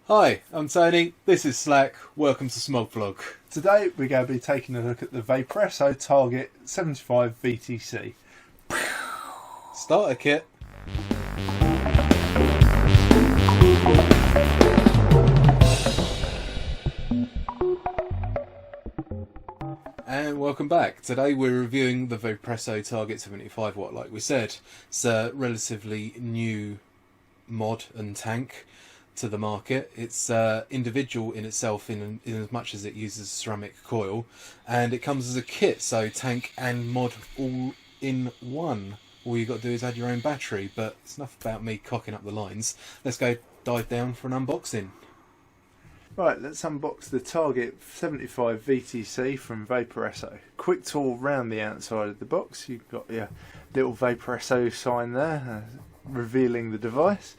Hi, I'm Tony, this is Slack, welcome to Smog Vlog. Today we're going to be taking a look at the Vaporesso Target 75 VTC. Starter kit. And welcome back. Today we're reviewing the Vaporesso Target 75 watt. Like we said, it's a relatively new mod and tank to the market. It's individual in itself in as much as it uses ceramic coil, and it comes as a kit, so tank and mod all in one. All you got to do is add your own battery, but it's enough about me cocking up the lines. Let's go dive down for an unboxing. Right, let's unbox the Target 75 VTC from Vaporesso. Quick tour round the outside of the box. You've got your little Vaporesso sign there, revealing the device.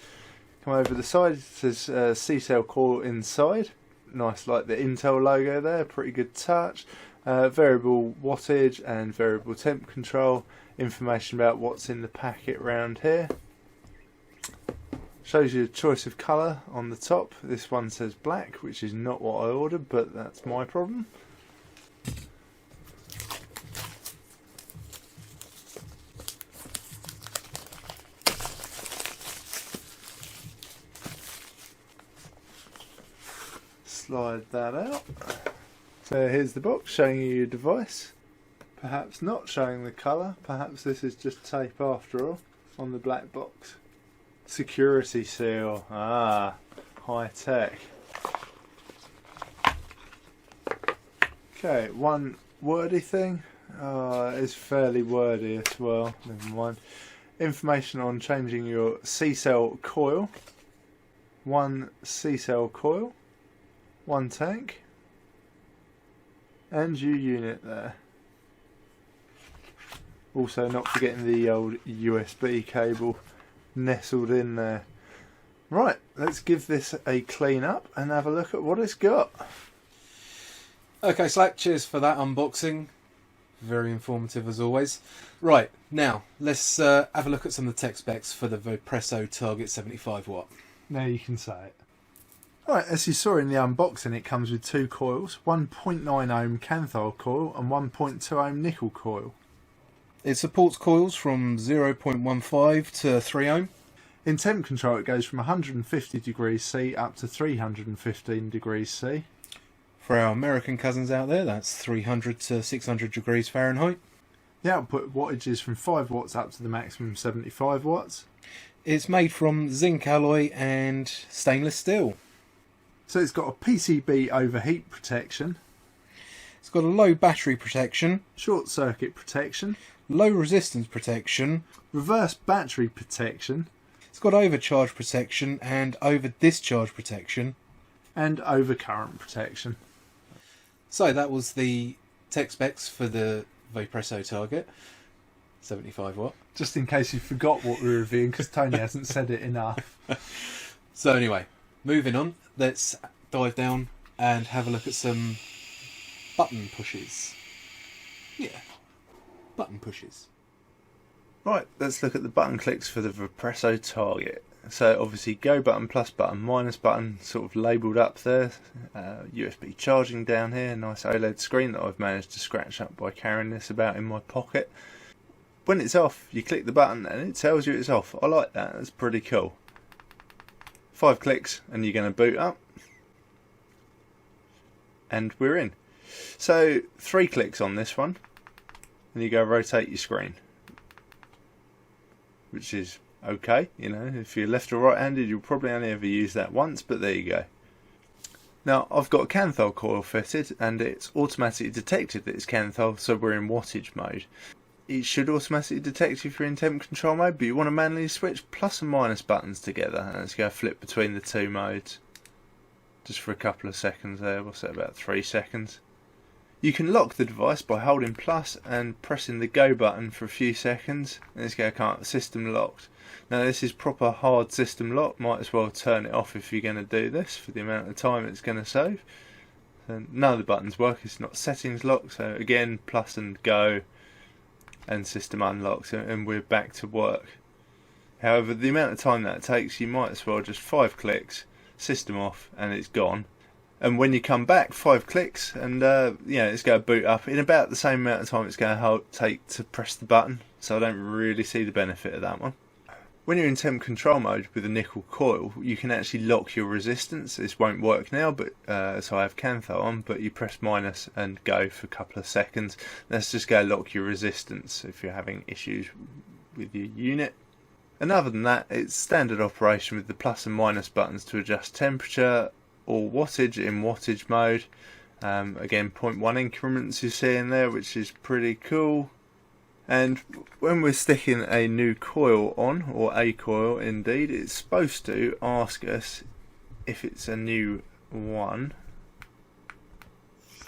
Come over the side, it says C-cell coil inside. Nice, like the Intel logo there, pretty good touch. Variable wattage and variable temp control. Information about what's in the packet round here. Shows you a choice of colour on the top. This one says black, which is not what I ordered, but that's my problem. Slide that out. So here's the box showing you your device. Perhaps not showing the colour. Perhaps this is just tape after all on the black box. Security seal. Ah, high tech. Okay, one wordy thing. It's fairly wordy as well. Never mind. Information on changing your C-cell coil. One C-cell coil. One tank. And your unit there. Also not forgetting the old USB cable nestled in there. Right, let's give this a clean up and have a look at what it's got. Okay, Slack, cheers for that unboxing. Very informative as always. Right, now let's have a look at some of the tech specs for the Vaporesso Target 75 watt. Now you can say it. Right, as you saw in the unboxing, it comes with two coils, 1.9 ohm Canthal coil and 1.2 ohm nickel coil. It supports coils from 0.15 to 3 ohm. In temp control it goes from 150 degrees C up to 315 degrees C. For our American cousins out there, that's 300 to 600 degrees Fahrenheit. The output wattage is from 5 watts up to the maximum 75 watts. It's made from zinc alloy and stainless steel. So it's got a PCB overheat protection. It's got a low battery protection, Short circuit protection. low resistance protection, Reverse battery protection. it's got overcharge protection and over discharge protection. And overcurrent protection. So that was the tech specs for the Vaporesso Target 75 watt. Just in case you forgot what we were reviewing, because Tony hasn't said it enough. So anyway, moving on, let's dive down and have a look at some button pushes. Yeah, button pushes. Right, let's look at the button clicks for the Vaporesso Target. So obviously go button, plus button, minus button, sort of labelled up there. USB charging down here, nice OLED screen that I've managed to scratch up by carrying this about in my pocket. When it's off, you click the button and it tells you it's off. I like that, that's pretty cool. 5 clicks and you're going to boot up. And we're in. So 3 clicks on this one and you go rotate your screen. Which is okay, you know, if you're left or right handed you'll probably only ever use that once, but there you go. Now I've got a Canthal coil fitted and it's automatically detected that it's Canthal, so we're in wattage mode. It should automatically detect if you're in temp control mode, but you want to manually switch plus and minus buttons together, and let's go flip between the two modes just for a couple of seconds there. What's that, about 3 seconds? You can lock the device by holding plus and pressing the go button for a few seconds, and let's go system locked. Now this is proper hard system lock, might as well turn it off if you're going to do this for the amount of time it's going to save. So none of the buttons work, it's not settings locked, so again plus and go and system unlocks and we're back to work. However, the amount of time that takes, you might as well just 5 clicks, system off, and it's gone. And when you come back, 5 clicks, and it's going to boot up in about the same amount of time it's going to take to press the button. So I don't really see the benefit of that one. When you're in temp control mode with a nickel coil, you can actually lock your resistance. This won't work now, but so I have Cantho on, but you press minus and go for a couple of seconds. That's just going to lock your resistance if you're having issues with your unit. And other than that, it's standard operation with the plus and minus buttons to adjust temperature or wattage in wattage mode. Again, 0.1 increments you see in there, which is pretty cool. And when we're sticking a new coil on, or a coil indeed, it's supposed to ask us if it's a new one.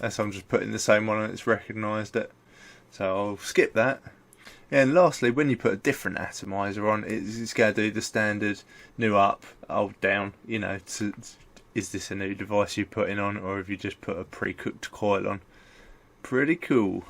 As I'm just putting the same one on, it's recognised it. So I'll skip that. And lastly, when you put a different atomizer on, it's going to do the standard new up, old down, is this a new device you're putting on, or have you just put a pre-cooked coil on? Pretty cool.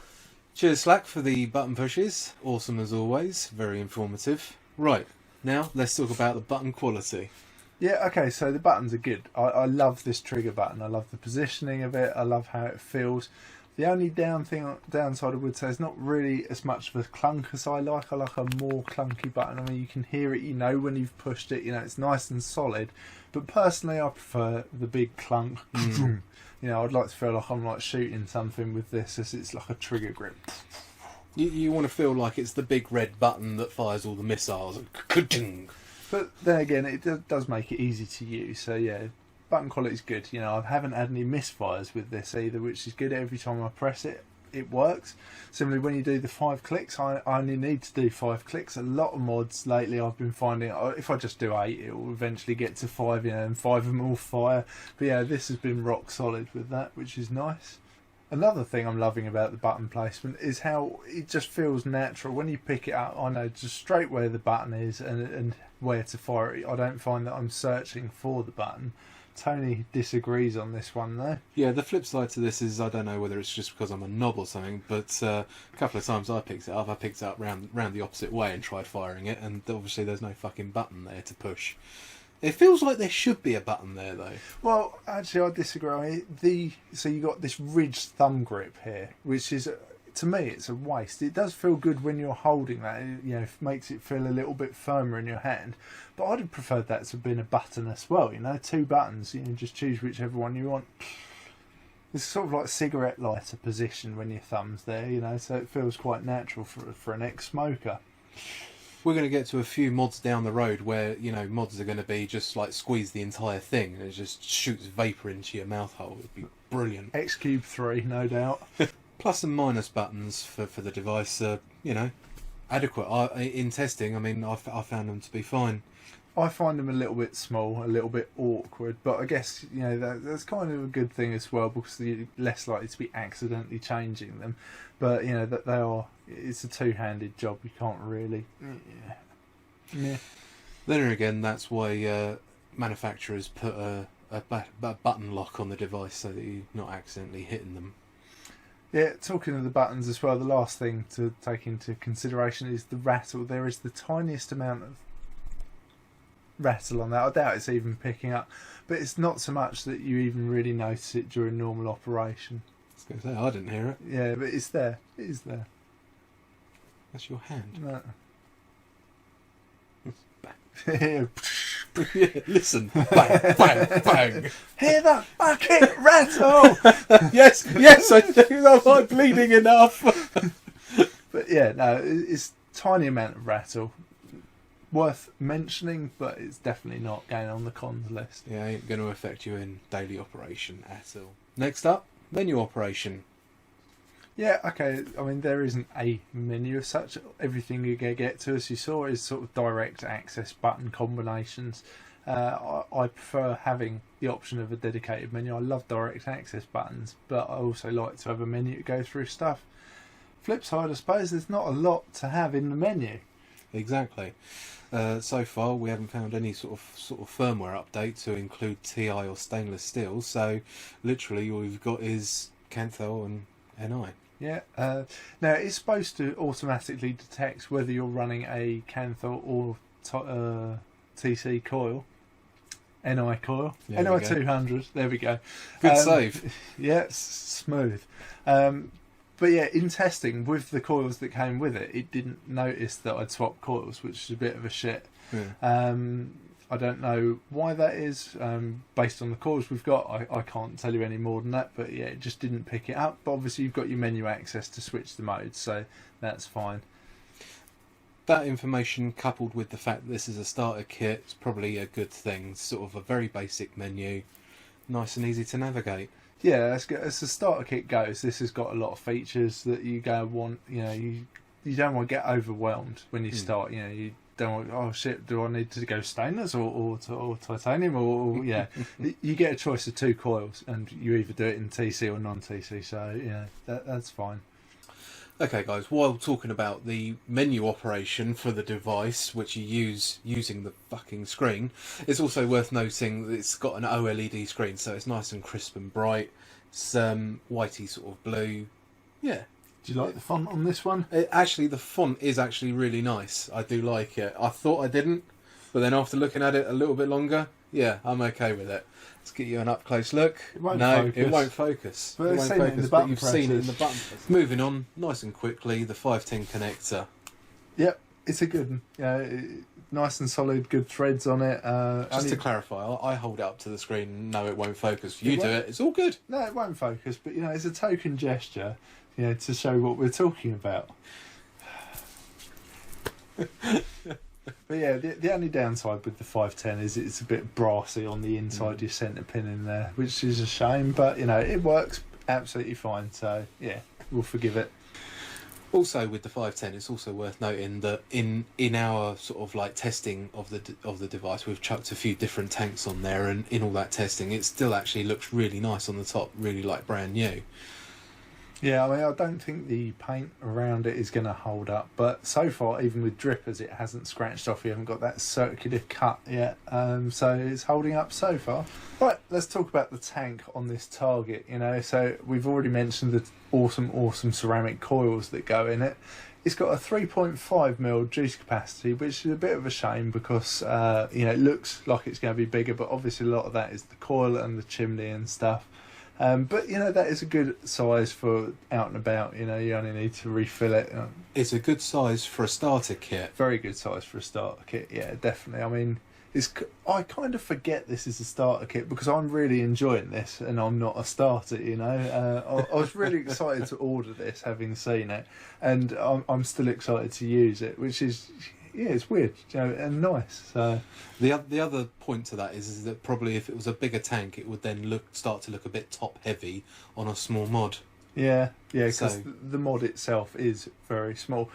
Cheers, Slack, for the button pushes. Awesome as always. Very informative. Right, now let's talk about the button quality. Yeah, okay, so the buttons are good. I love this trigger button. I love the positioning of it. I love how it feels. The only downside I would say is not really as much of a clunk as I like. I like a more clunky button. I mean, you can hear it, when you've pushed it, it's nice and solid. But personally, I prefer the big clunk. I'd like to feel like I'm like shooting something with this, as it's like a trigger grip. You want to feel like it's the big red button that fires all the missiles. But then again, it does make it easy to use. So yeah, button quality is good. I haven't had any misfires with this either, which is good. Every time I press it, it works. Similarly, when you do the 5 clicks, I only need to do 5 clicks. A lot of mods lately I've been finding, if I just do 8, it will eventually get to 5, and 5 of them will fire. But yeah, this has been rock solid with that, which is nice. Another thing I'm loving about the button placement is how it just feels natural. When you pick it up, I know just straight where the button is and where to fire it. I don't find that I'm searching for the button. Tony disagrees on this one though. Yeah, the flip side to this is, I don't know whether it's just because I'm a knob or something, but a couple of times I picked it up round the opposite way and tried firing it, and obviously there's no fucking button there to push. It feels like there should be a button there though. Well, actually I disagree. So you got this ridged thumb grip here, which is, to me, it's a waste. It does feel good when you're holding that. It makes it feel a little bit firmer in your hand. But I'd have preferred that to have been a button as well. 2 buttons. Just choose whichever one you want. It's sort of like cigarette lighter position when your thumb's there. So it feels quite natural for an ex-smoker. We're going to get to a few mods down the road where, mods are going to be just like squeeze the entire thing and it just shoots vapor into your mouth hole. It'd be brilliant. X-Cube 3, no doubt. Plus and minus buttons for the device are, adequate. In testing, I found them to be fine. I find them a little bit small, a little bit awkward, but I guess that's kind of a good thing as well, because you're less likely to be accidentally changing them. But that it's a two-handed job. You can't really. Yeah. Then again, that's why manufacturers put a button lock on the device so that you're not accidentally hitting them. Yeah, talking of the buttons as well, the last thing to take into consideration is the rattle. There is the tiniest amount of rattle on that. I doubt it's even picking up, but it's not so much that you even really notice it during normal operation. I was going to say, I didn't hear it. Yeah, but it's there. It is there. That's your hand. No. Yeah, listen, bang, bang, bang. Hear that fucking rattle? yes, I think I'm not bleeding enough. But yeah, no, it's tiny amount of rattle. Worth mentioning, but it's definitely not going on the cons list. Yeah, ain't going to affect you in daily operation at all. Next up, menu operation. Yeah, okay, there isn't a menu as such. Everything you're going to get to, as you saw, is sort of direct access button combinations. I prefer having the option of a dedicated menu. I love direct access buttons, but I also like to have a menu to go through stuff. Flip side, I suppose, there's not a lot to have in the menu. Exactly. So far, we haven't found any sort of firmware update to include TI or stainless steel. So, literally, all you've got is Cantho and NI. Yeah. Now, it's supposed to automatically detect whether you're running a Cantho or TC coil. NI coil. There NI we go. 200, there we go. Good save. Yeah, smooth. But yeah, in testing with the coils that came with it, it didn't notice that I'd swapped coils, which is a bit of a shit. Yeah. I don't know why that is. Based on the coils we've got, I can't tell you any more than that. But yeah, it just didn't pick it up. But obviously you've got your menu access to switch the modes, so that's fine. That information, coupled with the fact that this is a starter kit, is probably a good thing. Sort of a very basic menu, nice and easy to navigate. Yeah, that's good. As the starter kit goes, this has got a lot of features that you want. You know, you don't want to get overwhelmed when you start. You know, you don't want, oh shit, do I need to go stainless or titanium or yeah. You get a choice of 2 coils, and you either do it in TC or non-TC. So yeah, that's fine. Okay, guys, while talking about the menu operation for the device, which you use using the fucking screen, it's also worth noting that it's got an OLED screen, so it's nice and crisp and bright. It's whitey sort of blue. Yeah. Do you like the font on this one? Actually, the font is actually really nice. I do like it. I thought I didn't, but then after looking at it a little bit longer, yeah, I'm okay with it. Let's get you an up-close look. It won't focus. It won't focus. But It I've won't seen it in focus, the but button you've seen it in the presses. button press. Moving on, nice and quickly, the 510 connector. Yep, it's a good one. Nice and solid, good threads on it. Just to clarify, I hold it up to the screen and no, it won't focus. You do it, it's all good. No, it won't focus, but you know, it's a token gesture, you know, to show what we're talking about. But yeah, the only downside with the 510 is it's a bit brassy on the inside your centre pin in there, which is a shame, but you know, it works absolutely fine, so yeah, we'll forgive it. Also, with the 510, it's also worth noting that in our sort of like testing of the device, we've chucked a few different tanks on there, and in all that testing, it still actually looks really nice on the top, really like brand new. Yeah, I mean, I don't think the paint around it is going to hold up, but so far, even with drippers, it hasn't scratched off. You haven't got that circular cut yet, so it's holding up so far. Right, let's talk about the tank on this Target. You know, so we've already mentioned the awesome ceramic coils that go in it. It's got a 3.5mm juice capacity, which is a bit of a shame because you know, it looks like it's going to be bigger, but obviously a lot of that is the coil and the chimney and stuff. But you know, that is a good size for out and about. You know, you only need to refill it. It's a good size for a starter kit. Very good size for a starter kit. Yeah, definitely. I mean, I kind of forget this is a starter kit because I'm really enjoying this, and I'm not a starter. You know, I was really excited to order this, having seen it, and I'm still excited to use it, which is. Yeah, it's weird, you know, and nice. So the other point to that is that probably if it was a bigger tank, it would then start to look a bit top heavy on a small mod. Yeah, because So- the mod itself is very small.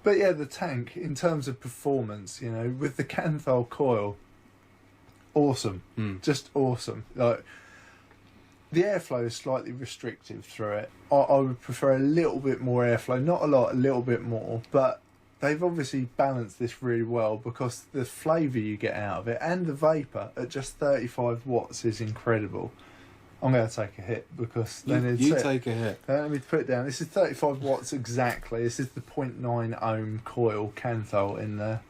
But yeah, the tank in terms of performance, you know, with the Canthal coil, awesome, just awesome. Like the airflow is slightly restrictive through it. I would prefer a little bit more airflow, not a lot, a little bit more, but. They've obviously balanced this really well because the flavour you get out of it and the vapour at just 35 watts is incredible. I'm going to take a hit because then it's You it. take a hit. Let me put it down. This is 35 watts exactly. This is the 0.9 ohm coil Canthal in there.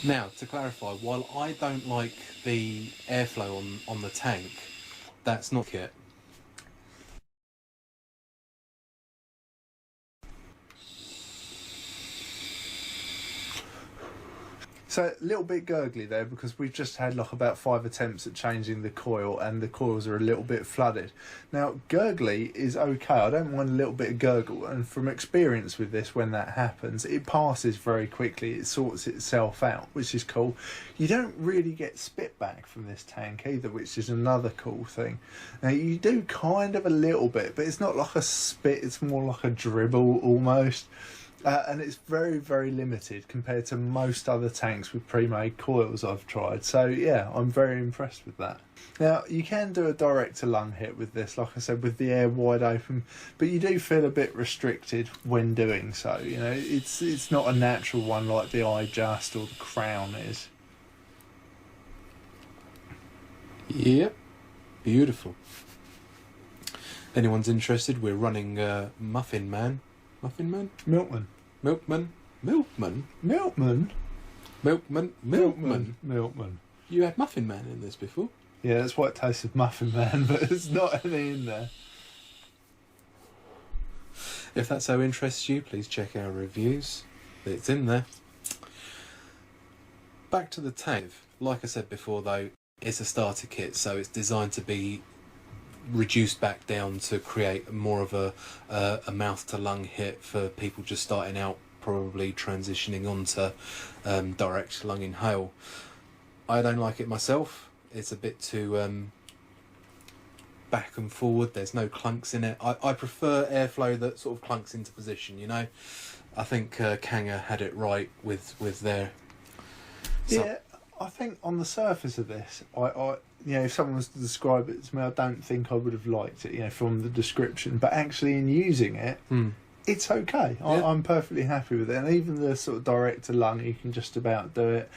Now, to clarify, while I don't like the airflow on the tank, that's not it. So a little bit gurgly there because we've just had like about 5 attempts at changing the coil and the coils are a little bit flooded. Now gurgly is okay, I don't mind a little bit of gurgle, and from experience with this, when that happens it passes very quickly, it sorts itself out, which is cool. You don't really get spit back from this tank either, which is another cool thing. Now you do kind of a little bit, but it's not like a spit, it's more like a dribble almost. And it's very, very limited compared to most other tanks with pre-made coils I've tried. So yeah, I'm very impressed with that. Now you can do a direct to lung hit with this, like I said, with the air wide open, but you do feel a bit restricted when doing so. You know, it's not a natural one like the iJust or the Crown is. Yep. Beautiful. If anyone's interested, we're running Muffin Man. Milkman. Milkman. Milkman. You had Muffin Man in this before. Yeah, that's why it tastes of Muffin Man, but there's not any in there. If that so interests you, please check our reviews. It's in there. Back to the tank. Like I said before, though, it's a starter kit, so it's designed to be reduced back down to create more of a mouth to lung hit for people just starting out, probably transitioning onto direct lung inhale. I don't like it myself. It's a bit too back and forward. There's no clunks in it. I prefer airflow that sort of clunks into position, you know. I think Kanga had it right with their... Yeah, I think on the surface of this, I you know, if someone was to describe it to me, I don't think I would have liked it, you know, from the description. But actually in using it, it's okay. Yeah. I'm perfectly happy with it. And even the sort of direct to lung, you can just about do it.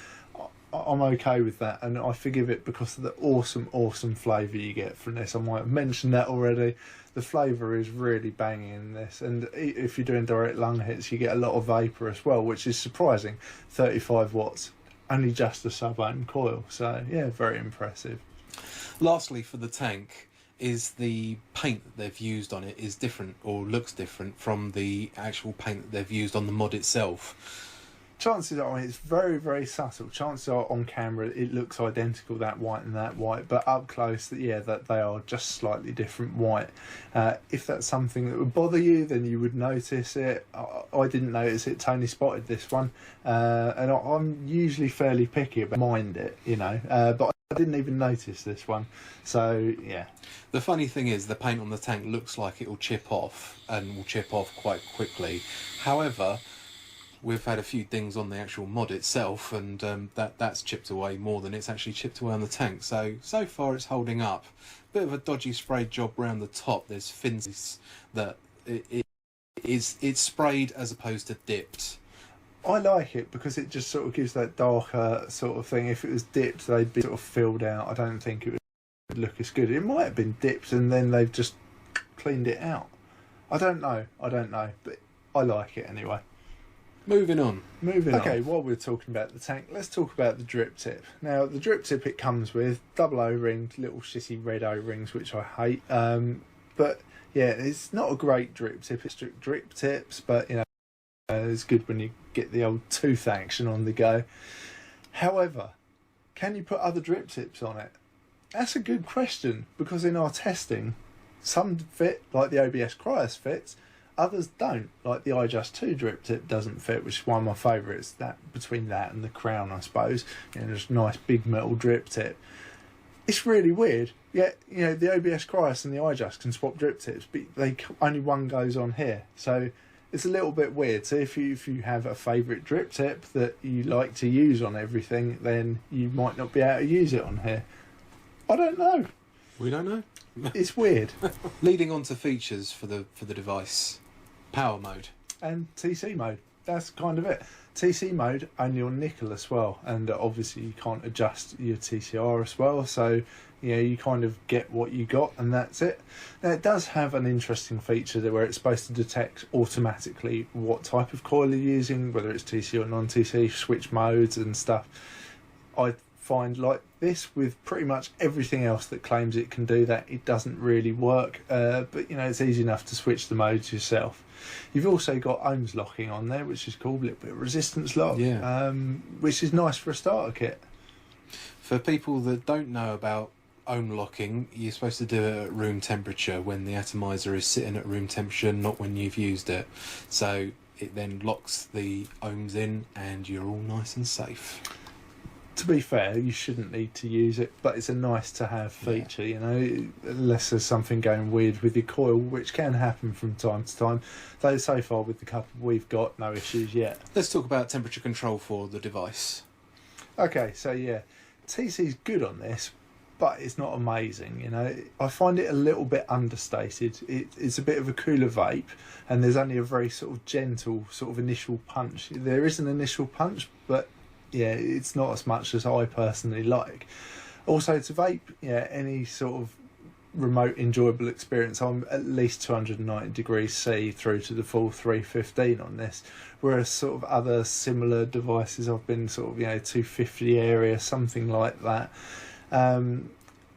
I'm okay with that, and I forgive it because of the awesome flavour you get from this. I might have mentioned that already. The flavour is really banging in this, and if you're doing direct lung hits, you get a lot of vapour as well, which is surprising. 35 watts, only just a sub-ohm coil, so yeah, very impressive. Lastly, for the tank, is the paint that they've used on it is different, or looks different from the actual paint that they've used on the mod itself. Chances are it's very subtle. Chances are on camera it looks identical, that white, but up close, yeah, that they are just slightly different white. If that's something that would bother you, then you would notice it. I didn't notice it. Tony spotted this one, and I'm usually fairly picky about mind it, you know, but I didn't even notice this one. So yeah. The funny thing is, the paint on the tank looks like it will chip off, and will chip off quite quickly. However, we've had a few dings on the actual mod itself, and that's chipped away more than it's actually chipped away on the tank. So far it's holding up. Bit of a dodgy spray job round the top. There's fins that it's sprayed as opposed to dipped. I like it because it just sort of gives that darker sort of thing. If it was dipped, they'd be sort of filled out. I don't think it would look as good. It might have been dipped and then they've just cleaned it out. I don't know, but I like it anyway. Moving on. Okay, while we're talking about the tank, let's talk about the drip tip. Now, the drip tip it comes with double O-rings, little shitty red O-rings, which I hate. But yeah, it's not a great drip tip. It's strict drip tips, but you know, it's good when you get the old tooth action on the go. However, can you put other drip tips on it? That's a good question, because in our testing, some fit, like the OBS Cryos fits. Others don't, like the iJust 2 drip tip doesn't fit, which is one of my favourites. That between that and the Crown, I suppose, you know, just a nice big metal drip tip. It's really weird. Yet, you know, the OBS Cryos and the iJust can swap drip tips, but only one goes on here. So it's a little bit weird. So if you have a favourite drip tip that you like to use on everything, then you might not be able to use it on here. I don't know. We don't know. It's weird. Leading on to features for the device. Power mode. And TC mode. That's kind of it. TC mode only on nickel as well, and obviously you can't adjust your TCR as well, so you know, you kind of get what you got and that's it. Now it does have an interesting feature there where it's supposed to detect automatically what type of coil you're using, whether it's TC or non-TC, switch modes and stuff. I find like this with pretty much everything else that claims it can do that, it doesn't really work, but you know, it's easy enough to switch the modes yourself. You've also got ohms locking on there, which is cool, a little bit of resistance lock, which is nice for a starter kit. For people that don't know about ohm locking, you're supposed to do it at room temperature when the atomizer is sitting at room temperature, not when you've used it. So it then locks the ohms in and you're all nice and safe. To be fair, you shouldn't need to use it, but it's a nice to have feature, you know, unless there's something going weird with your coil, which can happen from time to time. Though so far with the couple we've got, no issues yet. Let's talk about temperature control for the device. Okay, so yeah, TC's good on this, but it's not amazing, you know. I find it a little bit understated. It's a bit of a cooler vape, and there's only a very sort of gentle sort of initial punch. There is an initial punch, but yeah, it's not as much as I personally like. Also, to vape, yeah, any sort of remote enjoyable experience, I'm at least 290 degrees C through to the full 315 on this, whereas sort of other similar devices I've been sort of 250 area, something like that.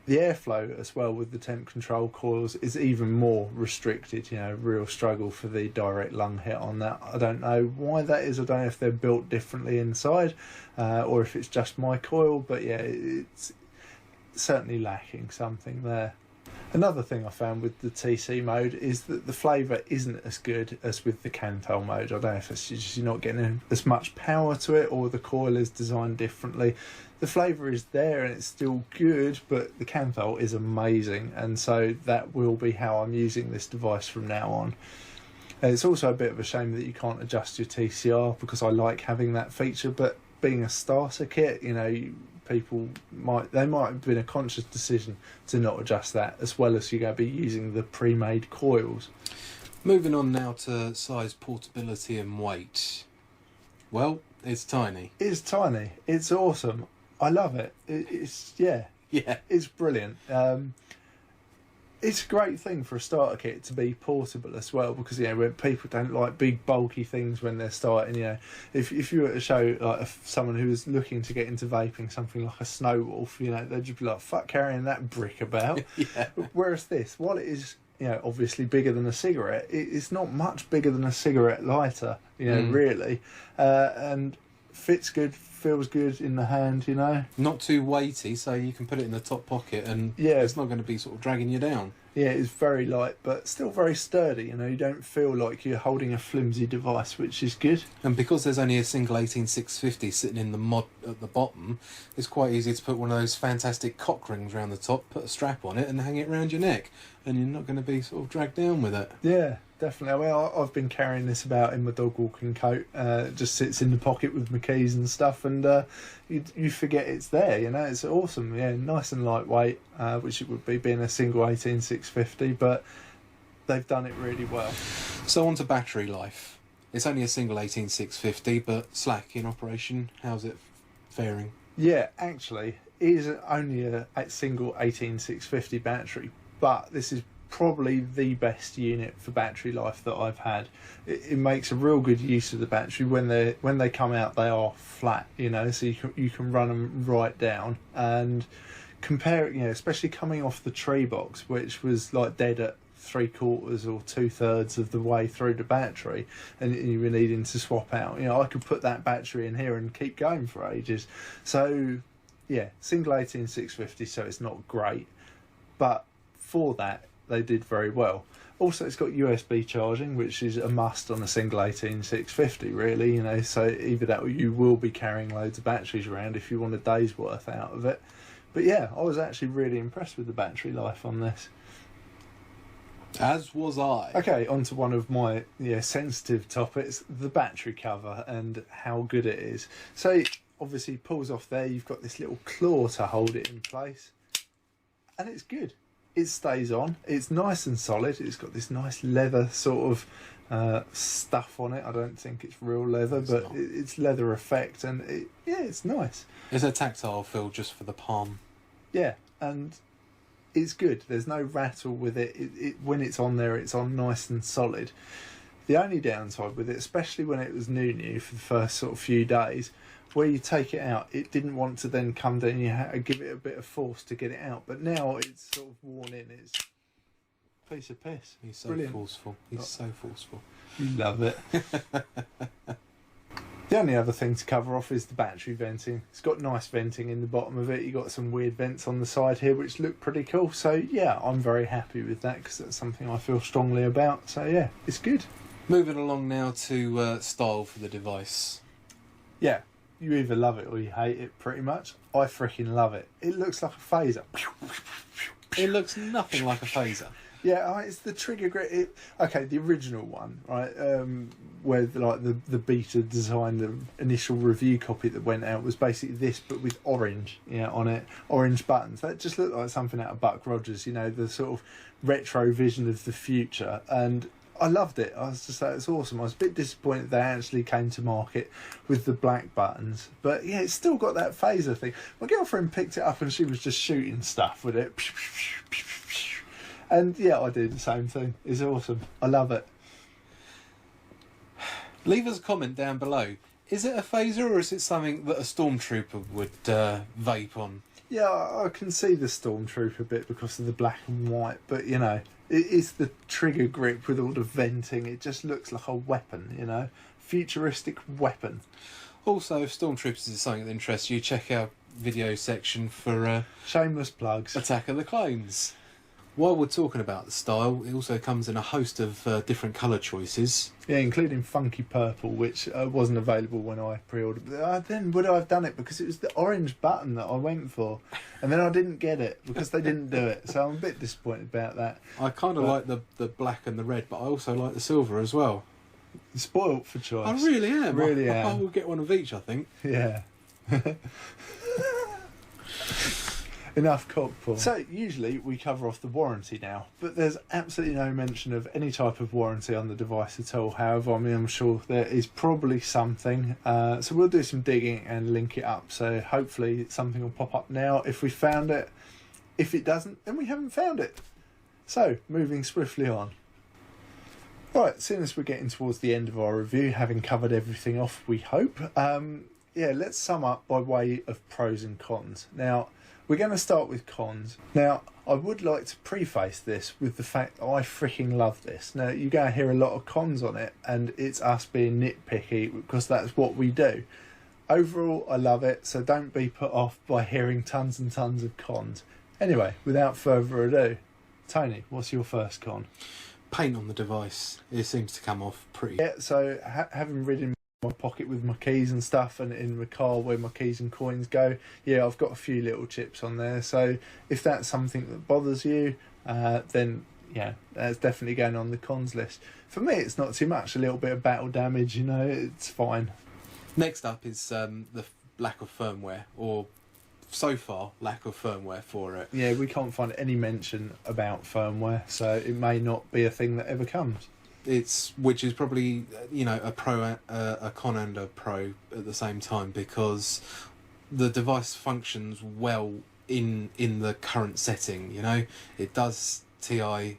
The airflow as well with the temp control coils is even more restricted, real struggle for the direct lung hit on that. I don't know why that is. I don't know if they're built differently inside or if it's just my coil, but yeah, it's certainly lacking something there. Another thing I found with the TC mode is that the flavour isn't as good as with the Canthal mode. I don't know if it's just you're not getting as much power to it or the coil is designed differently. The flavour is there and it's still good, but the Canthal is amazing, and so that will be how I'm using this device from now on. It's also a bit of a shame that you can't adjust your TCR, because I like having that feature, but being a starter kit, people might have been a conscious decision to not adjust that, as well as you're going to be using the pre-made coils. Moving on now to size, portability and weight. Well, it's tiny. It's tiny. It's awesome. I love it. It's brilliant. It's a great thing for a starter kit to be portable as well, because when people don't like big bulky things when they're starting, if you were to show like someone who was looking to get into vaping something like a Snow Wolf, they'd just be like, fuck carrying that brick about. Yeah. Whereas this, while it is obviously bigger than a cigarette, it's not much bigger than a cigarette lighter, really, and fits good, feels good in the hand, Not too weighty, so you can put it in the top pocket and yeah, it's not going to be sort of dragging you down. Yeah, it's very light, but still very sturdy. You don't feel like you're holding a flimsy device, which is good. And because there's only a single 18650 sitting in the mod at the bottom, it's quite easy to put one of those fantastic cock rings around the top, put a strap on it and hang it around your neck, and you're not going to be sort of dragged down with it. Yeah, definitely. I've been carrying this about in my dog walking coat. It just sits in the pocket with my keys and stuff, and you forget it's there. It's awesome. Yeah, nice and lightweight, which it would be being a single 18650, but they've done it really well. So on to battery life. It's only a single 18650, but slack in operation. How's it faring? Yeah, actually, it is only a single 18650 battery, but this is probably the best unit for battery life that I've had. It makes a real good use of the battery. When they come out, they are flat, so you can run them right down, and compare it, especially coming off the tree box, which was like dead at 3/4 or 2/3 of the way through the battery, and you were needing to swap out. I could put that battery in here and keep going for ages. So yeah, single 18650, so it's not great, but for that they did very well. Also, it's got USB charging, which is a must on a single 18650, really. So either that or you will be carrying loads of batteries around if you want a day's worth out of it. But yeah, I was actually really impressed with the battery life on this. As was I. Okay, on to one of my sensitive topics, the battery cover and how good it is. So obviously pulls off there, you've got this little claw to hold it in place, and it's good. It stays on. It's nice and solid. It's got this nice leather sort of stuff on it. I don't think it's real leather, but it's leather effect, and it's nice. It's a tactile feel just for the palm. Yeah, and it's good. There's no rattle with it. When it's on there, it's on nice and solid. The only downside with it, especially when it was new for the first sort of few days, where you take it out, it didn't want to then come down. You had to give it a bit of force to get it out. But now it's sort of worn in. It's a piece of piss. He's so brilliant. Forceful. He's so forceful. You love it. The only other thing to cover off is the battery venting. It's got nice venting in the bottom of it. You've got some weird vents on the side here, which look pretty cool. So yeah, I'm very happy with that, because that's something I feel strongly about. So yeah, it's good. Moving along now to style for the device. Yeah. You either love it or you hate it, pretty much. I freaking love it. It looks like a phaser. It looks nothing like a phaser. Yeah, it's the trigger grip. Okay, the original one, right? Where the beta design, the initial review copy that went out was basically this, but with orange, on it, orange buttons. That just looked like something out of Buck Rogers, the sort of retro vision of the future, and I loved it. I was just like, it's awesome. I was a bit disappointed they actually came to market with the black buttons. But yeah, it's still got that phaser thing. My girlfriend picked it up and she was just shooting stuff with it. And yeah, I do the same thing. It's awesome. I love it. Leave us a comment down below. Is it a phaser or is it something that a stormtrooper would vape on? Yeah, I can see the Stormtrooper bit because of the black and white, but you know, it is the trigger grip with all the venting. It just looks like a weapon, you know, futuristic weapon. Also, if Stormtroopers is something that interests you, check our video section for Shameless plugs. Attack of the Clones. While we're talking about the style, it also comes in a host of different colour choices. Yeah, including funky purple, which wasn't available when I pre-ordered. Then would I have done it because it was the orange button that I went for, and then I didn't get it because they didn't do it. So I'm a bit disappointed about that. I kind of like the black and the red, but I also like the silver as well. Spoilt for choice. I really am. Really I am. will get one of each, I think. Yeah. Enough cock porn. So usually we cover off the warranty now, but there's absolutely no mention of any type of warranty on the device at all. However, I mean, I'm sure there is probably something. So we'll do some digging and link it up. So hopefully something will pop up now if we found it. If it doesn't, then we haven't found it. So moving swiftly on. Right, seeing as we're getting towards the end of our review, having covered everything off, we hope. Yeah, let's sum up by way of pros and cons. Now, we're going to start with cons. Now, I would like to preface this with the fact that I freaking love this. Now, you're going to hear a lot of cons on it, and it's us being nitpicky because that's what we do. Overall, I love it, so don't be put off by hearing tons and tons of cons. Anyway, without further ado, Tony, what's your first con? Paint on the device. It seems to come off pretty... Yeah, so having ridden my pocket with my keys and stuff, and in the car where my keys and coins go, yeah, I've got a few little chips on there. So if that's something that bothers you, then yeah, that's definitely going on the cons list. For me, it's not too much. A little bit of battle damage, you know, it's fine. Next up is the lack of firmware, or so far lack of firmware for it. Yeah, we can't find any mention about firmware, so it may not be a thing that ever comes. Which is probably, you know, a con and a pro at the same time, because the device functions well in the current setting. You know, it does TC,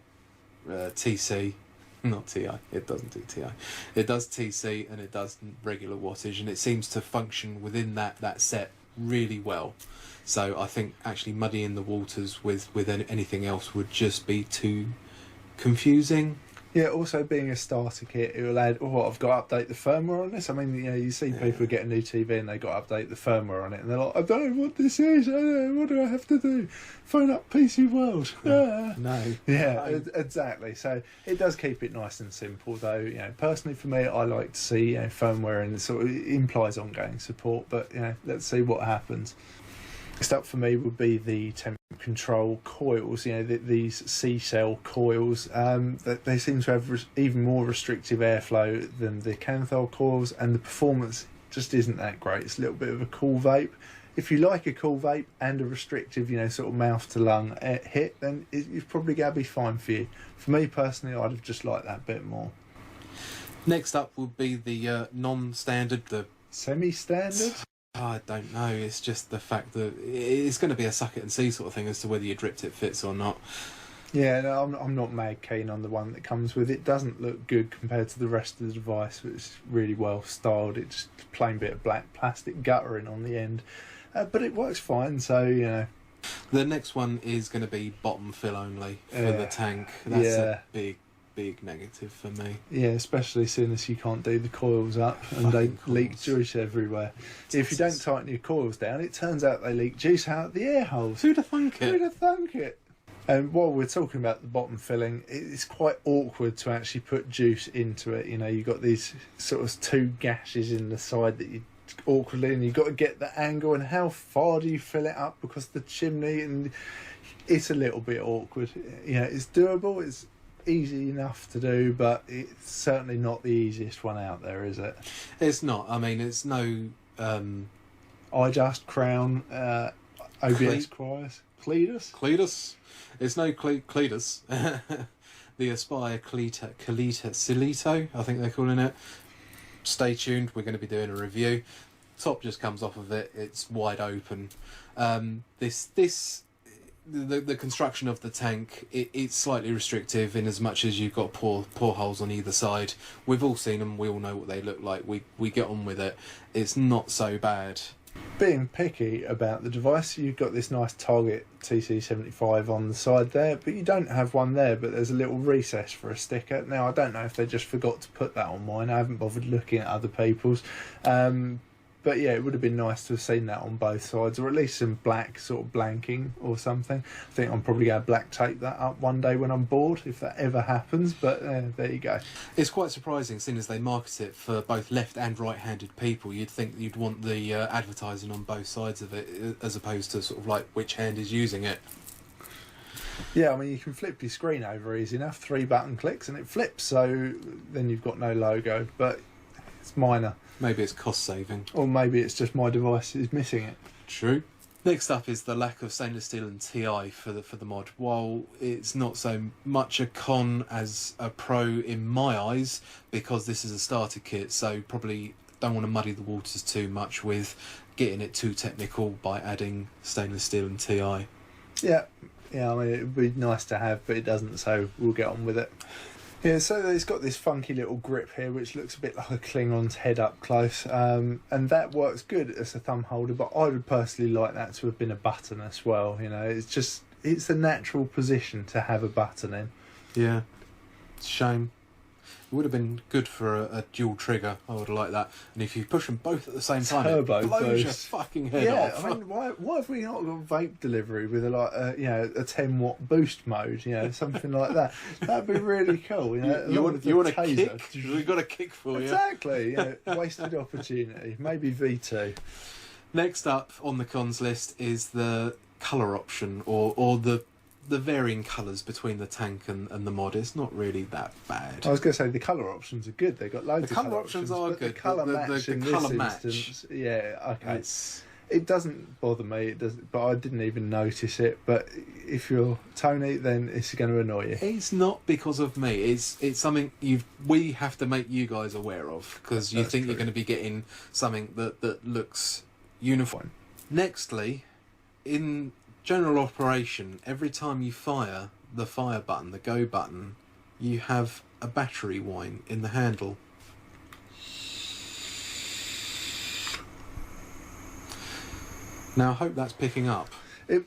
not TI. It doesn't do TI. It does TC and it does regular wattage, and it seems to function within that set really well. So I think actually muddying the waters with anything else would just be too confusing. Yeah, also being a starter kit, it will add, oh, I've got to update the firmware on this. I mean, you know, you see people get a new TV and they got to update the firmware on it, and they're like, I don't know what this is. I don't know, what do I have to do? Phone up PC World. No. Yeah, exactly. So it does keep it nice and simple, though. You know, personally for me, I like to see, you know, firmware, and it sort of implies ongoing support. But you know, let's see what happens. Next up for me would be the temp control coils. You know, these C-cell coils. They seem to have even more restrictive airflow than the Canthal coils, and the performance just isn't that great. It's a little bit of a cool vape. If you like a cool vape and a restrictive, you know, sort of mouth to lung hit, then it's probably going to be fine for you. For me personally, I'd have just liked that bit more. Next up would be the non-standard, the semi-standard. I don't know. It's just the fact that it's going to be a suck it and see sort of thing as to whether your drip tip fits or not. Yeah, no, I'm not mad keen on the one that comes with it. Doesn't look good compared to the rest of the device, which is really well styled. It's just a plain bit of black plastic guttering on the end, but it works fine. So you know. The next one is going to be bottom fill only for the tank. That's a big negative for me. Yeah, especially as soon as you can't do the coils up and they leak juice everywhere. If you don't tighten your coils down, it turns out they leak juice out the air holes. Who'd have thunk it? Who'd have thunk it? And while we're talking about the bottom filling, it's quite awkward to actually put juice into it. You know, you've got these sort of two gashes in the side that you awkwardly, and you've got to get the angle, and how far do you fill it up because the chimney, and it's a little bit awkward. You know, it's doable, it's easy enough to do, but it's certainly not the easiest one out there, is it? It's not. I mean, it's no iJust, Crown, OBS Quiet, Cletus. It's no Cletus. The Aspire Silito, I think they're calling it. Stay tuned, we're going to be doing a review. Top just comes off of it, it's wide open. This the construction of the tank, it's slightly restrictive in as much as you've got pore holes on either side. We've all seen them, we all know what they look like, we get on with it. It's not so bad. Being picky about the device, you've got this nice Target TC75 on the side there, but you don't have one there, but there's a little recess for a sticker. Now, I don't know if they just forgot to put that on mine. I haven't bothered looking at other people's. But yeah, it would have been nice to have seen that on both sides, or at least some black sort of blanking or something. I think I'm probably going to black tape that up one day when I'm bored, if that ever happens, but there you go. It's quite surprising, seeing as they market it for both left and right-handed people. You'd think you'd want the advertising on both sides of it, as opposed to sort of like which hand is using it. Yeah, I mean, you can flip your screen over easy enough, 3 button clicks and it flips, so then you've got no logo, but it's minor. Maybe it's cost saving. Or maybe it's just my device is missing it. True. Next up is the lack of stainless steel and TI for the mod. While it's not so much a con as a pro in my eyes, because this is a starter kit, so probably don't want to muddy the waters too much with getting it too technical by adding stainless steel and TI. Yeah, I mean, it would be nice to have, but it doesn't, so we'll get on with it. Yeah, so it's got this funky little grip here, which looks a bit like a Klingon's head up close, and that works good as a thumb holder, but I would personally like that to have been a button as well. You know, it's a natural position to have a button in. Yeah, it's a shame. It would have been good for a dual trigger. I would have liked that. And if you push them both at the same time, Turbo it blows boost. your fucking head off. I mean, why have we not got vape delivery with a 10-watt boost mode? You know, something like that. That'd be really cool. You know, you want a taser. kick? We've got a kick for you. Exactly. You know, wasted opportunity. Maybe V2. Next up on the cons list is the colour option, or the varying colours between the tank and the mod. It's not really that bad. I was going to say the colour options are good. They've got loads of colour options are but good. The colour match in colour this match. instance, yeah, okay. It doesn't bother me. It doesn't, but I didn't even notice it. But if you're Tony, then it's going to annoy you. It's not because of me. It's something we have to make you guys aware of, because you think you're going to be getting something that looks uniform. Nextly, in general operation, every time you fire the fire button, the go button, you have a battery whine in the handle. Now I hope that's picking up. It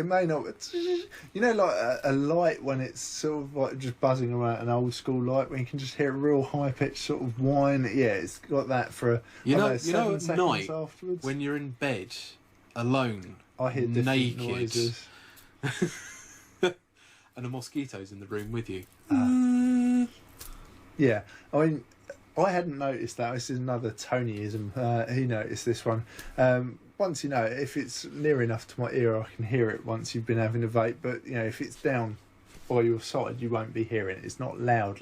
may not. You know, like a light when it's sort of like just buzzing around, an old school light when you can just hear a real high pitched sort of whine. Yeah, it's got that for at 7 seconds night afterwards. when you're in bed alone, I hear different naked, noises. and a mosquito's in the room with you. Yeah, I mean, I hadn't noticed that. This is another Tonyism. He noticed this one. Once you know, if it's near enough to my ear, I can hear it once you've been having a vape. But, you know, if it's down by your side, you won't be hearing it. It's not loud,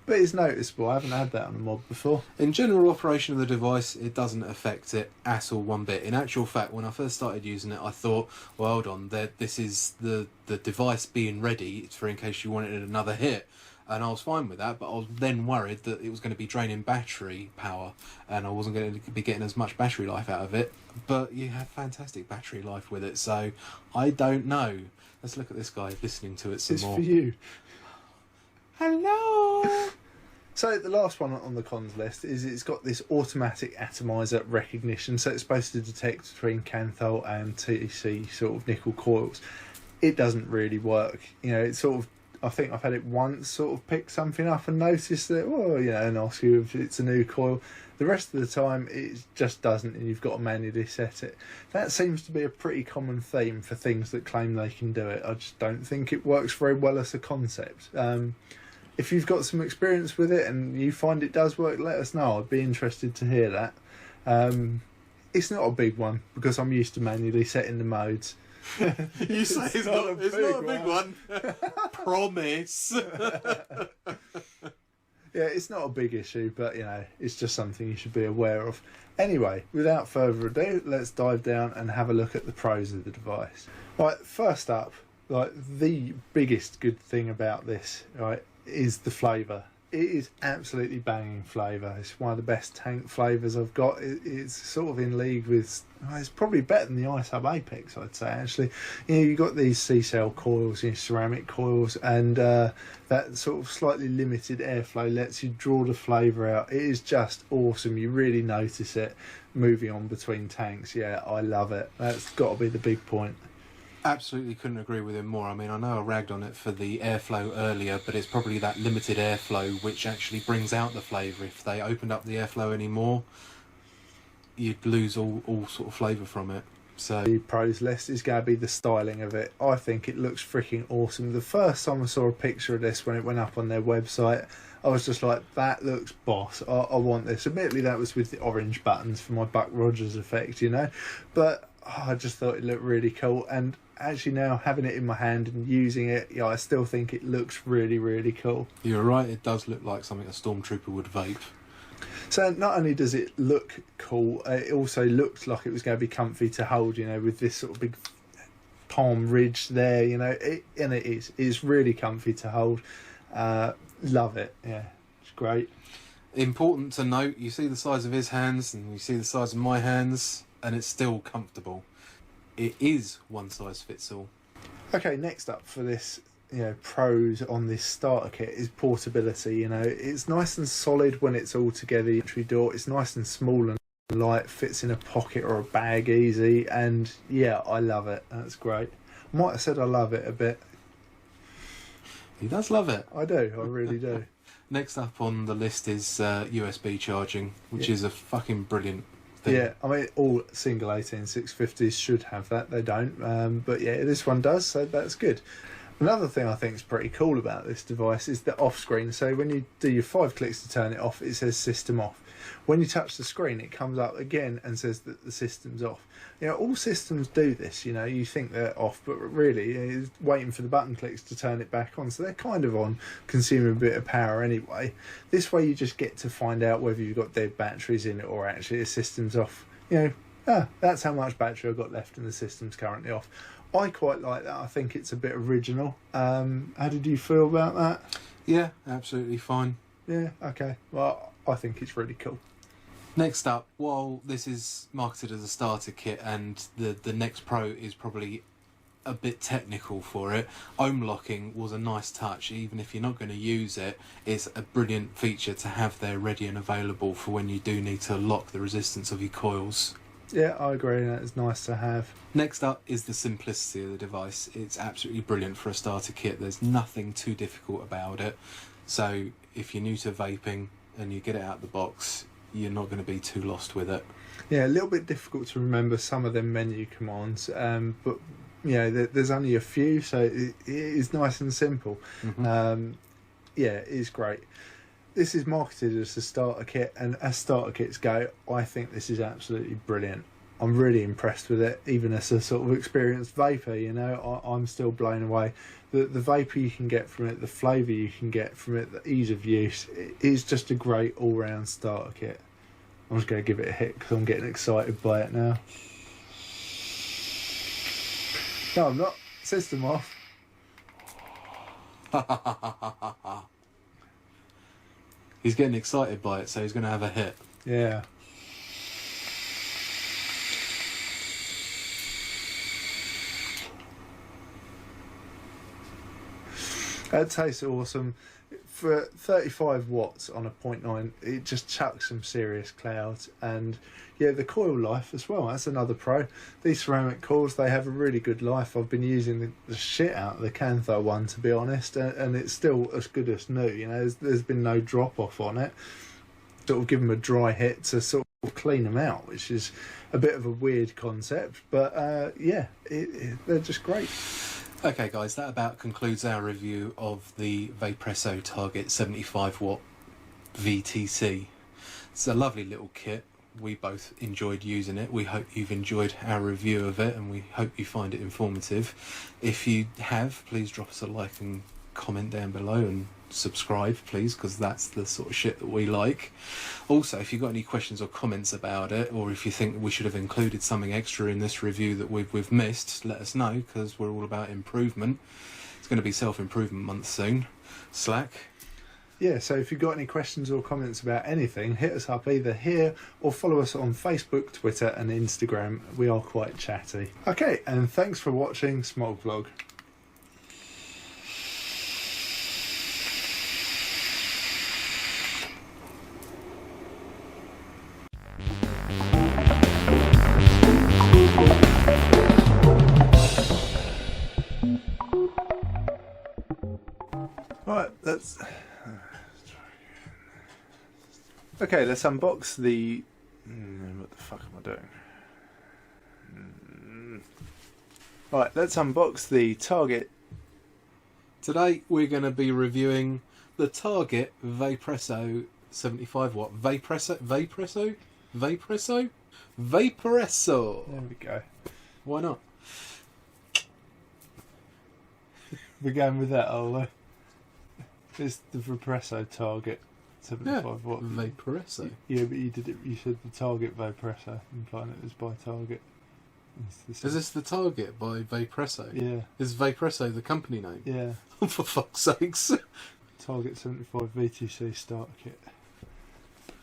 but it's noticeable. I haven't had that on a mod before. In general operation of the device, it doesn't affect it at all one bit. In actual fact, when I first started using it, I thought, well, hold on, this is the device being ready for in case you wanted another hit. And I was fine with that, but I was then worried that it was going to be draining battery power and I wasn't going to be getting as much battery life out of it. But you have fantastic battery life with it, so I don't know. Let's look at this guy listening to it some more. It's for you. Hello! So the last one on the cons list is it's got this automatic atomizer recognition, so it's supposed to detect between Canthal and TC sort of nickel coils. It doesn't really work. You know, it's sort of, I think I've had it once sort of pick something up and notice that, and ask you if it's a new coil. The rest of the time it just doesn't, and you've got to manually set it. That seems to be a pretty common theme for things that claim they can do it. I just don't think it works very well as a concept. If you've got some experience with it and you find it does work, let us know. I'd be interested to hear that. It's not a big one because I'm used to manually setting the modes. You say it's not a big one. Promise. Yeah, it's not a big issue, but, you know, it's just something you should be aware of. Anyway, without further ado, let's dive down and have a look at the pros of the device. Right, first up, like the biggest good thing about this, right, is the flavour. it is absolutely banging flavour. It's one of the best tank flavours I've got. It's sort of in league with, it's probably better than the Ice Hub Apex, I'd say, actually. You know, you've got these C-cell coils, ceramic coils, and that sort of slightly limited airflow lets you draw the flavour out. It is just awesome. You really notice it moving on between tanks. Yeah, I love it. That's got to be the big point. Absolutely couldn't agree with him more. I mean, I know I ragged on it for the airflow earlier, but it's probably that limited airflow which actually brings out the flavour. If they opened up the airflow anymore, you'd lose all sort of flavour from it. So The pros list is going to be the styling of it. I think it looks freaking awesome. The first time I saw a picture of this when it went up on their website, I was just like, that looks boss. I want this. Admittedly, that was with the orange buttons for my Buck Rogers effect, you know, but I just thought it looked really cool. And actually now having it in my hand and using it, yeah, I still think it looks really, really cool. you're right, it does look like something a stormtrooper would vape. So not only does it look cool, it also looks like it was going to be comfy to hold, you know, with this sort of big palm ridge there, you know, and it is. It's really comfy to hold. Love it. Yeah, it's great. Important to note, you see the size of his hands and you see the size of my hands, and it's still comfortable. It is one size fits all. Okay, next up for this, you know, pros on this starter kit is portability. You know, it's nice and solid when it's all together. The entry door, it's nice and small and light, fits in a pocket or a bag easy, and yeah, I love it. That's great. I might have said I love it a bit. He does love it. I do, I really do. Next up on the list is USB charging, which Yeah. is a fucking brilliant thing. Yeah, I mean, all single 18650s should have that. They don't, but yeah, this one does, so that's good. Another thing I think is pretty cool about this device is the off screen. So when you do your 5 clicks to turn it off, it says system off. When you touch the screen, it comes up again and says that the system's off. You know, all systems do this. You know, you think they're off, but really it's waiting for the button clicks to turn it back on. So they're kind of on, consuming a bit of power anyway. This way you just get to find out whether you've got dead batteries in it or actually the system's off. You know, that's how much battery I've got left and the system's currently off. I quite like that. I think it's a bit original. How did you feel about that? Yeah, absolutely fine. Yeah, okay. Well, I think it's really cool. Next up, while this is marketed as a starter kit and the next Pro is probably a bit technical for it, ohm locking was a nice touch. Even if you're not going to use it, it's a brilliant feature to have there ready and available for when you do need to lock the resistance of your coils. Yeah, I agree. That is nice to have. Next up is the simplicity of the device. It's absolutely brilliant for a starter kit. There's nothing too difficult about it. So if you're new to vaping and you get it out of the box, you're not going to be too lost with it. Yeah, a little bit difficult to remember some of them menu commands, but you know, there's only a few, so it is nice and simple. Mm-hmm. Yeah, it is great. This is marketed as a starter kit, and as starter kits go, I think this is absolutely brilliant. I'm really impressed with it, even as a sort of experienced vapor, you know, I'm still blown away. The vapor you can get from it, the flavour you can get from it, the ease of use, it is just a great all-round starter kit. I'm just going to give it a hit because I'm getting excited by it now. No, I'm not. System off. He's getting excited by it, so he's going to have a hit. Yeah. That tastes awesome. For 35 watts on a 0.9, it just chucks some serious clouds. And yeah, the coil life as well, that's another pro. These ceramic coils, they have a really good life. I've been using the shit out of the Cantho one, to be honest, and it's still as good as new. You know, there's been no drop off on it. Sort of give them a dry hit to sort of clean them out, which is a bit of a weird concept, but yeah, they're just great. Okay guys, that about concludes our review of the Vaporesso Target 75 watt VTC. It's a lovely little kit. We both enjoyed using it. We hope you've enjoyed our review of it, and we hope you find it informative. If you have, please drop us a like and comment down below, and subscribe please, because that's the sort of shit that we like. Also, if you've got any questions or comments about it, or if you think we should have included something extra in this review that we've missed, let us know, because we're all about improvement. It's going to be self-improvement month soon. Slack. Yeah, so if you've got any questions or comments about anything, hit us up either here or follow us on Facebook, Twitter and Instagram. We are quite chatty. Okay, and thanks for watching Smog Vlog. Right, let's... Okay, let's unbox the... What the fuck am I doing? Right, let's unbox the Target. Today we're going to be reviewing the Target Vaporesso 75 watt. Vaporesso? Vaporesso! There we go. Why not? We're going with that, are we? It's the Vaporesso Target 75 watt. Vaporesso. Yeah, but you did it. You said the Target Vaporesso, implying it was by Target. Is this the Target by Vaporesso? Yeah. Is Vaporesso the company name? Yeah. Oh, for fuck's sakes. Target 75 VTC starter kit.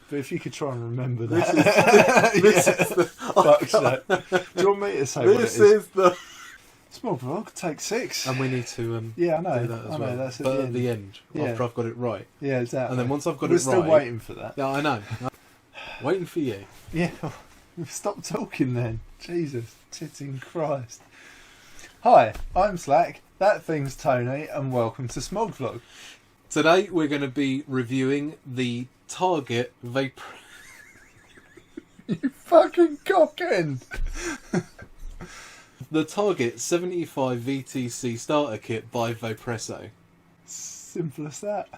But if you could try and remember that. This is the... Fuck's sake. Do you want me to say what it This is? is the... Small vlog, take 6. And we need to Yeah, I know. do that as I know, well. that's but at the end. Yeah. after I've got it right. Yeah, exactly. And then once I've got We're it still right... waiting for that. Yeah, I know. Waiting for you. Yeah, stop talking then. Jesus, titting Christ. Hi, I'm Slack, that thing's Tony, and welcome to Smog Vlog. Today we're going to be reviewing the Target You fucking cockend! the Target 75 VTC starter kit by Vaporesso. Simple as that.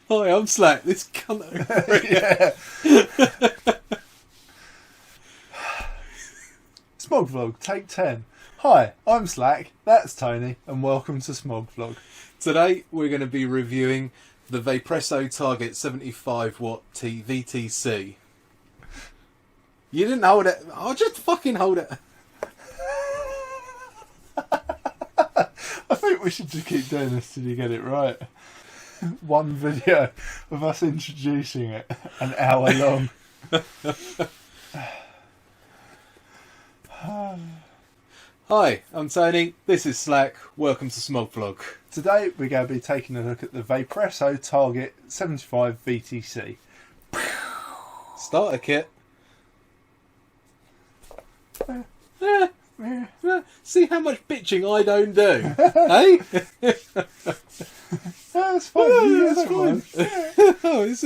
Hi, I'm Slack. This cunt over Yeah. Smog Vlog, take 10. Hi, I'm Slack, that's Tony, and welcome to Smog Vlog. Today we're going to be reviewing the Vaporesso Target 75 watt VTC. You didn't hold it. I'll just fucking hold it. I think we should just keep doing this till you get it right. One video of us introducing it, an hour long. Hi, I'm Tony. This is Slack. Welcome to Smog Vlog. Today we're going to be taking a look at the Vaporesso Target 75 VTC. Starter kit. See how much bitching I don't do, hey? That's fine. Yeah, that's fine. Oh, At least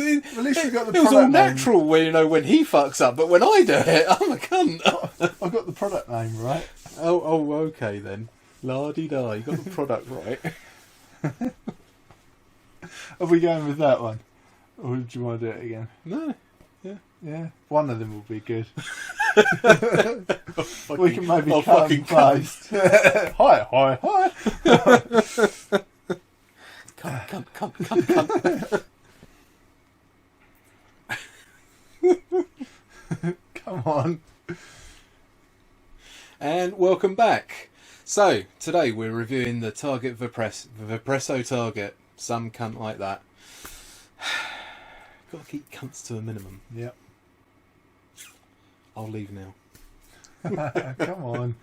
we got the it was product all name. natural when he fucks up, but when I do it, I'm a cunt. I got the product name right. Oh, okay then. La-di-da, you got the product right. Are we going with that one? Or do you want to do it again? No. Yeah. One of them will be good. Fucking, We can maybe I'll cut and fucking paste. Hi. Cunt. Come on. And welcome back. So, today we're reviewing the Target Vaporesso Target. Some cunt like that. Gotta keep cunts to a minimum. Yep. I'll leave now. Come on.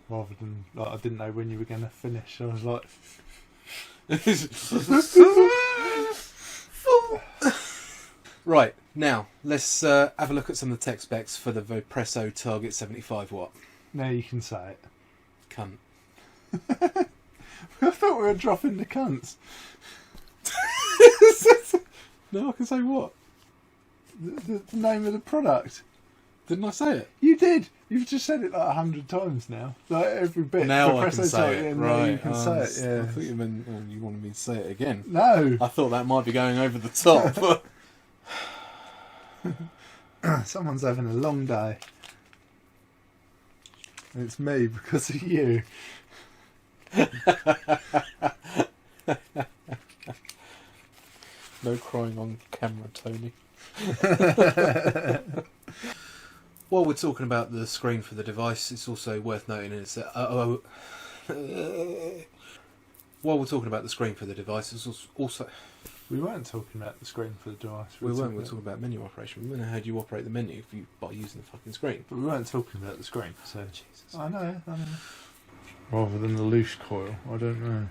Rather than, like, I didn't know when you were going to finish. I was like... Right, now, let's have a look at some of the tech specs for the Vaporesso Target 75 watt. Now you can say it. Cunt. I thought we were dropping the cunts. No, I can say what? The name of the product. Didn't I say it? You did. You've just said it like 100 times now. Like every bit. Now I Vaporesso can say Target, it. and now Right. you can say it. I Yeah. thought you meant you wanted me to say it again. No. I thought that might be going over the top. Someone's having a long day. And it's me because of you. No crying on camera, Tony. While we're talking about the screen for the device, it's also worth noting is that while we're talking about the screen for the device, it's also We weren't talking about the screen for the device. we weren't. We're talking about menu operation. We don't know how do you operate the menu by using the fucking screen. But we weren't talking about the screen, so... Jesus. I know. Rather than the loose coil, I don't know.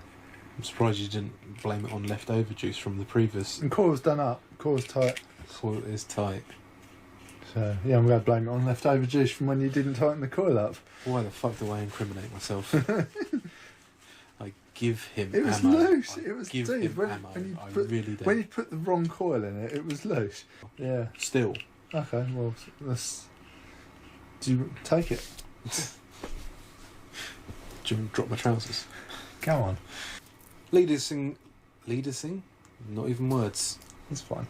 I'm surprised you didn't blame it on leftover juice from the previous. And coil's done up, coil's tight. Coil is tight. So, yeah, I'm going to blame it on leftover juice from when you didn't tighten the coil up. Why the fuck do I incriminate myself? I give him It was ammo. loose. I It was give dude, him when, ammo. when you I put, really do. when you put the wrong coil in it, it was loose. Yeah. Still. Okay, well, let's... Do you take it? Do you want to drop my trousers? Go on. Leadersing? Not even words. That's fine.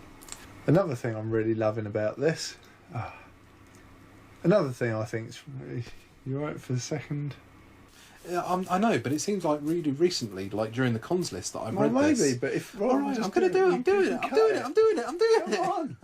Another thing I'm really loving about this... Another thing I think is... You alright for the second? Yeah, I know, but it seems like really recently, like during the cons list that I've Well, read maybe, this. but if... All right, I'm going to do it. I'm doing it. I'm doing it. I'm doing it. I'm doing it. Come on!